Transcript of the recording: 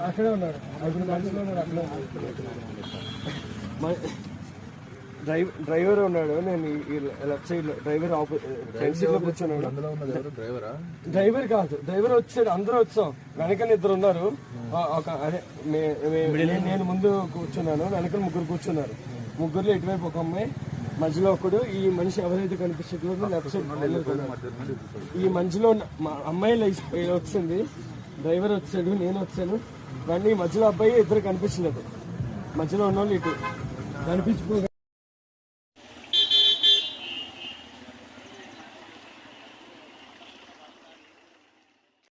అక్కడే ఉన్నాడు. డ్రైవర్ ఉన్నాడు. నేను లెఫ్ట్ సైడ్ లో డ్రైవర్ ఫ్రంట్ సీట్ లో కూర్చున్నాడు. డ్రైవర్ కాదు, డ్రైవర్ వచ్చాడు. అందరూ వచ్చాం. వెనకాల ఇద్దరు ఉన్నారు. అదే నేను ముందు కూర్చున్నాను, వెనకాల ముగ్గురు కూర్చున్నారు. ముగ్గురులో ఇటువైపు ఒక అమ్మాయి, మధ్యలో ఒకడు. ఈ మనిషి ఎవరైతే కనిపించట్లేదు లెఫ్ట్ సైడ్ ఈ మధ్యలో అమ్మాయి వచ్చింది. డ్రైవర్ వచ్చాడు, నేను వచ్చాను. కానీ మధ్యలో అబ్బాయి ఇద్దరు కనిపించలేదు. మధ్యలో ఉన్న వాళ్ళు ఇటు కనిపించుకో